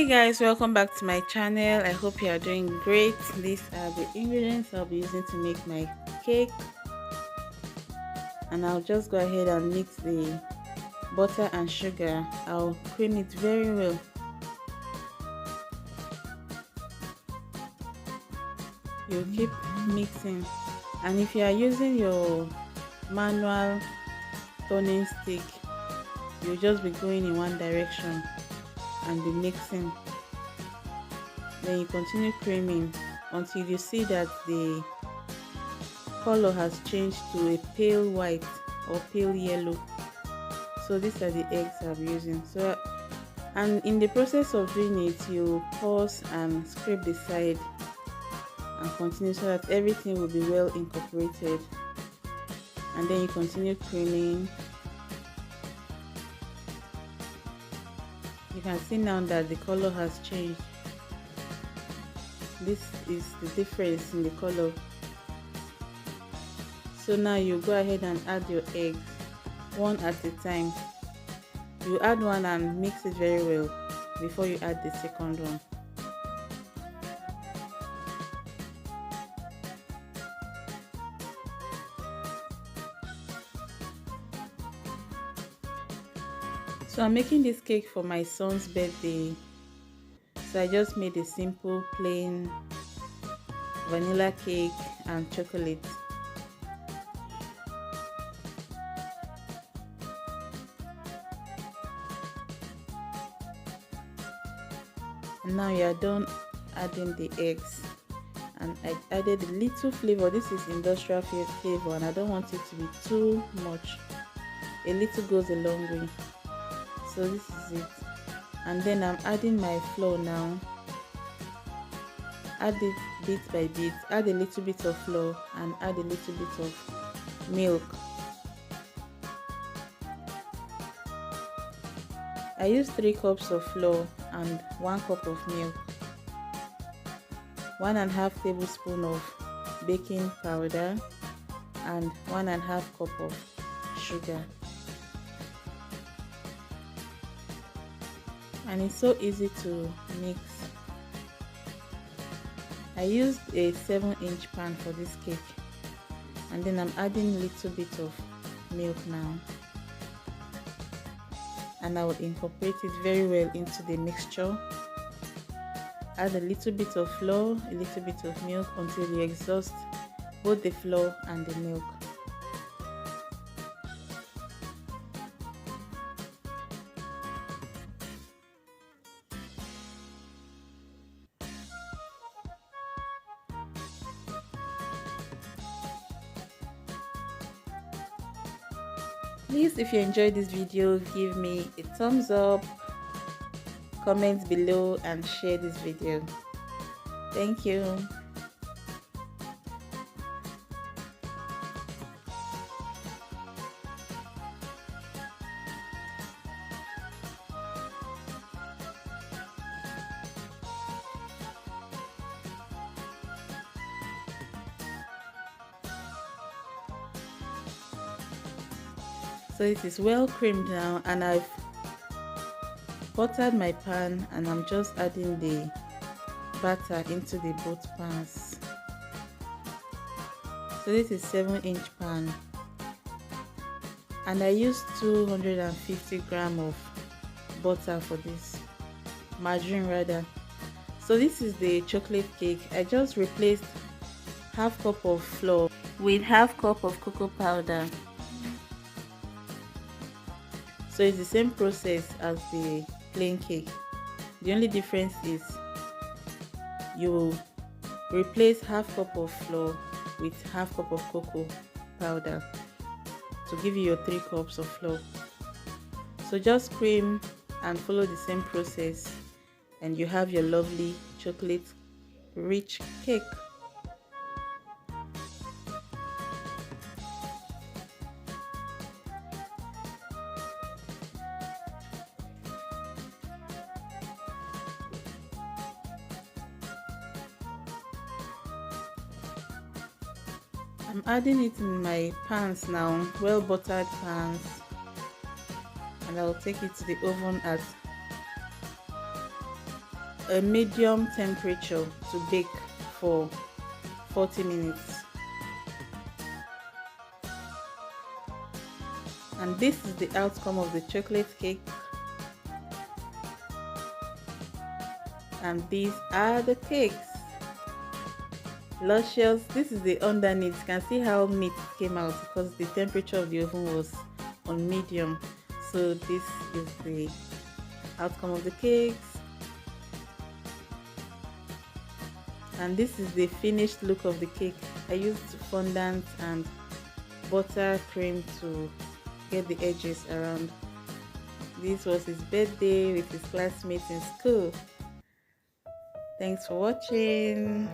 Hey guys, welcome back to my channel. I hope you are doing great. These are the ingredients I'll be using to make my cake, and I'll just go ahead and mix the butter and sugar. I'll cream it very well. You keep mixing, and if you are using your manual turning stick, you'll just be going in one direction and be mixing. Then you continue creaming until you see that the color has changed to a pale white or pale yellow. So these are the eggs I'm using. And in the process of doing it, you pause and scrape the side and continue so that everything will be well incorporated. And then you continue creaming. You can see now that the color has changed. This is the difference in the color. So now you go ahead and add your eggs one at a time. You add one and mix it very well before you add the second one. So I'm making this cake for my son's birthday. So I just made a simple plain vanilla cake and chocolate. And now you are done adding the eggs, and I added a little flavor. This is industrial flavor, and I don't want it to be too much. A little goes a long way. So this is it. And then I'm adding my flour now. Add it bit by bit. Add a little bit of flour and add a little bit of milk. I used 3 cups of flour and 1 cup of milk, 1.5 tablespoons of baking powder, and 1.5 cup of sugar. And it's so easy to mix. I used a 7-inch pan for this cake, and then I'm adding a little bit of milk now, and I will incorporate it very well into the mixture. Add a little bit of flour, a little bit of milk until you exhaust both the flour and the milk. Please, if you enjoyed this video, give me a thumbs up, comment below, and share this video. Thank you. So it is well creamed now, and I've buttered my pan, and I'm just adding the batter into the both pans. So this is 7-inch pan, and I used 250 grams of butter for this, margarine rather. So this is the chocolate cake. I just replaced half cup of flour with half cup of cocoa powder. So it's the same process as the plain cake. The only difference is you replace half cup of flour with half cup of cocoa powder to give you your 3 cups of flour. So just cream and follow the same process, and you have your lovely chocolate rich cake. I'm adding it in my pans now, well buttered pans, and I will take it to the oven at a medium temperature to bake for 40 minutes. And this is the outcome of the chocolate cake. And these are the cakes. Luscious. This is the underneath. You can see how meat came out because the temperature of the oven was on medium. So this is the outcome of the cakes. And this is the finished look of the cake. I used fondant and buttercream to get the edges around. This was his birthday with his classmates in school. Thanks for watching.